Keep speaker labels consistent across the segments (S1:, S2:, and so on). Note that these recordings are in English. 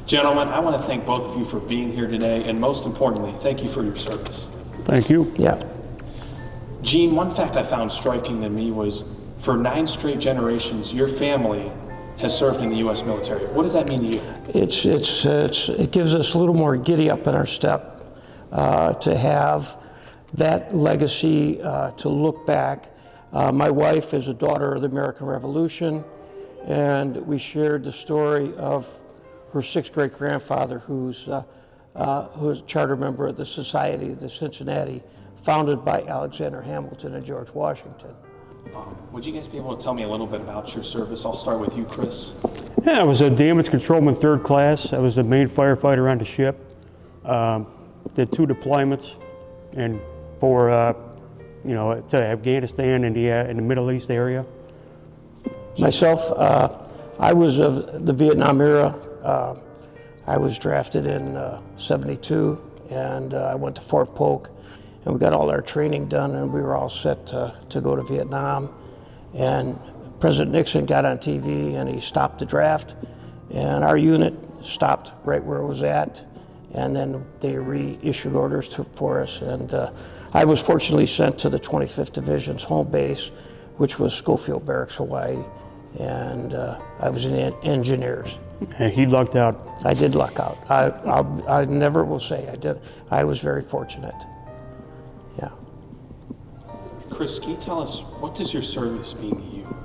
S1: Gentlemen, I want to thank both of you for being here today, and most importantly, thank you for your service.
S2: Thank you.
S3: Yeah.
S1: Gene, one fact I found striking to me was for 9 straight generations, your family has served in the U.S. military. What does that mean to you?
S3: It gives us a little more giddy up in our step to have that legacy, to look back. My wife is a daughter of the American Revolution, and we shared the story of her 6th great-grandfather, who's a charter member of the Society of the Cincinnati, founded by Alexander Hamilton and George Washington.
S1: Would you guys be able to tell me a little bit about your service? I'll start with you, Chris.
S2: Yeah, I was a damage controlman 3rd class. I was the main firefighter on the ship. Did 2 deployments, and for to Afghanistan and in the Middle East area.
S3: Myself, I was of the Vietnam era. I was drafted in '72, and I went to Fort Polk, and we got all our training done, and we were all set to go to Vietnam. And President Nixon got on TV, and he stopped the draft, and our unit stopped right where it was at, and then they reissued orders for us. And I was fortunately sent to the 25th Division's home base, which was Schofield Barracks, Hawaii, and I was in engineers.
S2: And he lucked out.
S3: I did luck out. I never will say I did. I was very fortunate. Yeah.
S1: Chris, can you tell us, what does your service mean to you?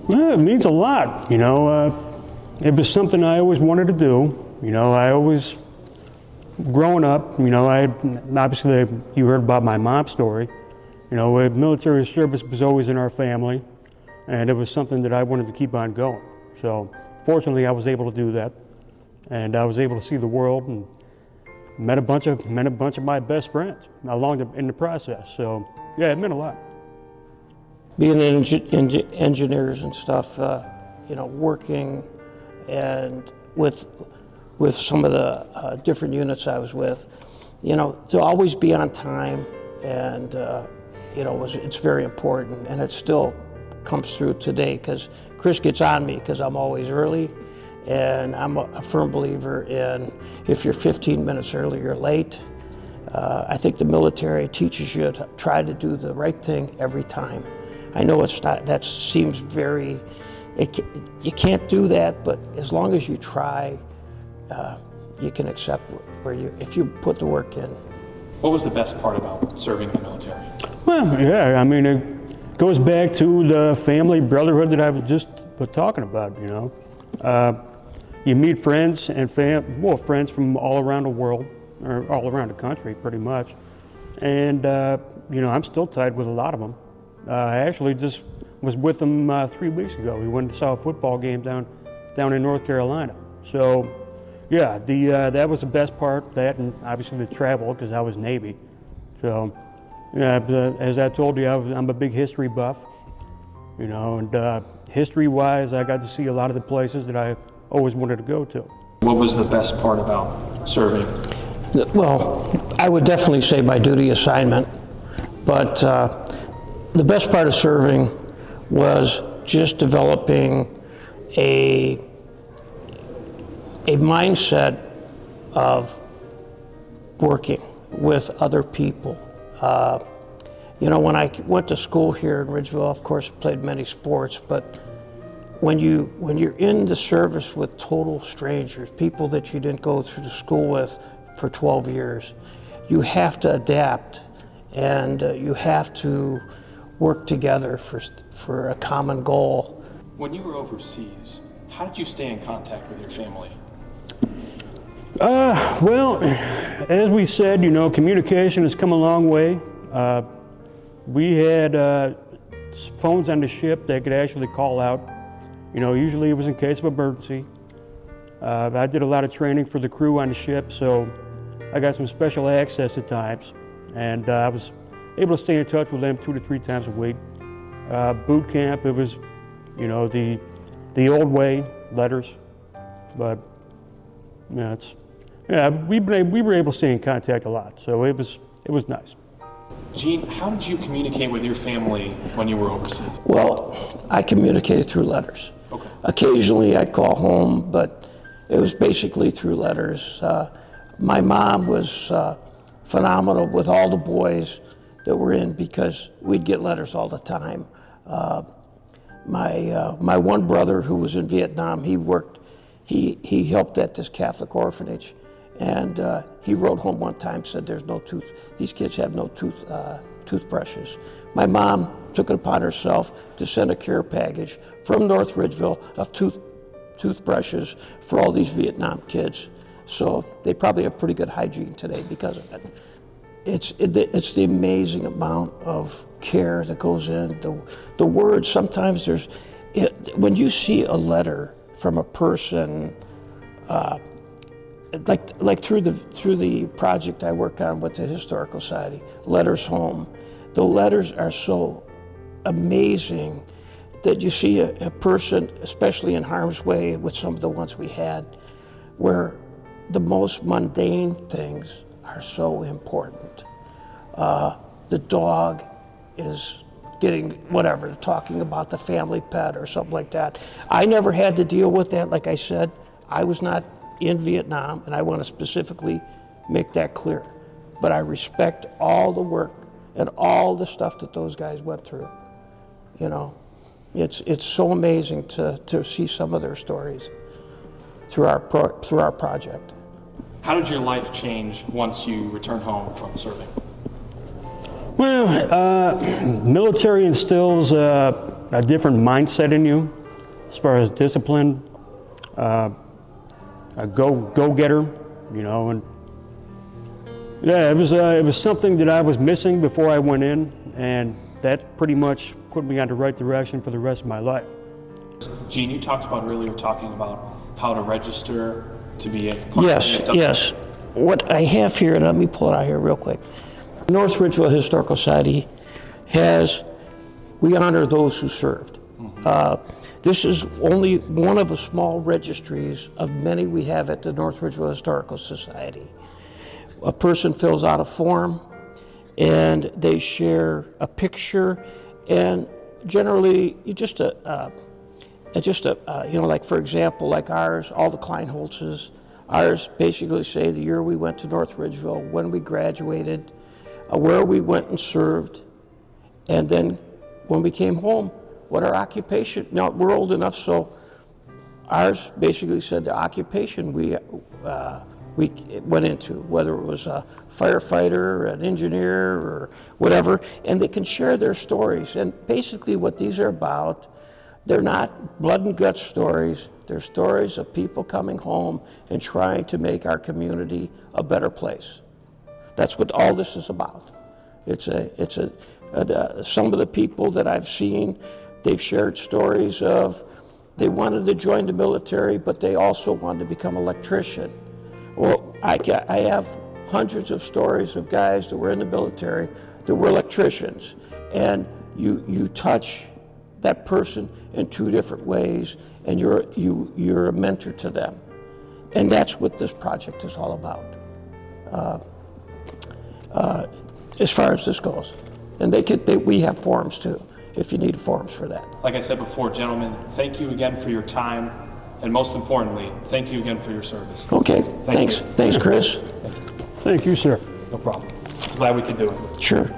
S2: Well, it means a lot. It was something I always wanted to do. I always, growing up, obviously you heard about my mom's story. Military service was always in our family, and it was something that I wanted to keep on going. So fortunately, I was able to do that, and I was able to see the world and met a bunch of my best friends in the process. So yeah, it meant a lot.
S3: Being engineers and stuff, working and with some of the different units I was with, to always be on time, and it's very important, and it still comes through today, because Chris gets on me because I'm always early, and I'm a firm believer in if you're 15 minutes early, you're late. I think the military teaches you to try to do the right thing every time. I know it's not, that seems very, you can't do that, but as long as you try, you can accept if you put the work in.
S1: What was the best part about serving in the military?
S2: Well, yeah, it goes back to the family brotherhood that I was just talking about. You meet friends and friends from all around the world, or all around the country, pretty much. And I'm still tied with a lot of them. I actually just was with them 3 weeks ago. We went and saw a football game down in North Carolina. So, yeah, that was the best part. That, and obviously the travel, because I was Navy. So, yeah, as I told you, I'm a big history buff. And history-wise, I got to see a lot of the places that I always wanted to go to.
S1: What was the best part about serving?
S3: Well, I would definitely say my duty assignment, but the best part of serving was just developing a mindset of working with other people. When I went to school here in Ridgeville, of course, I played many sports, but when you're in the service with total strangers, people that you didn't go through school with for 12 years, you have to adapt, and you have to work together for a common goal.
S1: When you were overseas, how did you stay in contact with your family?
S2: Well, as we said, communication has come a long way. We had phones on the ship that could actually call out. Usually it was in case of emergency. I did a lot of training for the crew on the ship, so I got some special access at times, and I was able to stay in touch with them 2 to 3 times a week. Boot camp, it was, the old way, letters, but we were able to stay in contact a lot, so it was nice.
S1: Gene, how did you communicate with your family when you were overseas?
S3: Well, I communicated through letters.
S1: Okay.
S3: Occasionally I'd call home, but It was basically through letters. My mom was phenomenal with all the boys that were in because we'd get letters all the time. My one brother who was in Vietnam, he helped at this Catholic orphanage, and he wrote home one time, said there's no these kids have no toothbrushes. My mom took it upon herself to send a care package from North Ridgeville of toothbrushes for all these Vietnam kids. So they probably have pretty good hygiene today because of it. It's the amazing amount of care that goes in. The words, sometimes when you see a letter from a person, like through the project I work on with the Historical Society, Letters Home, the letters are so amazing that you see a person, especially in harm's way with some of the ones we had, where the most mundane things are so important. The dog is getting whatever, talking about the family pet or something like that. I never had to deal with that. Like I said, I was not in Vietnam, and I want to specifically make that clear. But I respect all the work and all the stuff that those guys went through. You know, it's so amazing to see some of their stories through our project.
S1: How did your life change once you returned home from serving?
S2: Well, military instills a different mindset in you as far as discipline, a go-getter, you know, and yeah, it was something that I was missing before I went in, and that pretty much put me on the right direction for the rest of my life.
S1: Gene, you talked about earlier talking about how to register to be a
S3: Yes. What I have here, and let me pull it out here real quick. North Ridgeville Historical Society we honor those who served. This is only one of a small registries of many we have at the North Ridgeville Historical Society. A person fills out a form and they share a picture, and generally like for example, like ours, all the Kleinholzes, ours basically say the year we went to North Ridgeville, when we graduated, where we went and served, and then when we came home, what our occupation. Now, we're old enough, so ours basically said the occupation we went into, whether it was a firefighter, an engineer, or whatever, and they can share their stories. And basically what these are about, they're not blood and guts stories. They're stories of people coming home and trying to make our community a better place. That's what all this is about. Some of the people that I've seen, they've shared stories of they wanted to join the military, but they also wanted to become an electrician. Well, I have hundreds of stories of guys that were in the military that were electricians, and you touch that person in two different ways, and you're a mentor to them, and that's what this project is all about. As far as this goes, and we have forms too, if you need forms for that.
S1: Like I said before, gentlemen, thank you again for your time, and most importantly, thank you again for your service.
S3: Okay, thanks. Thanks, Chris.
S2: Thank you, sir.
S1: No problem. Glad we could do it.
S3: Sure.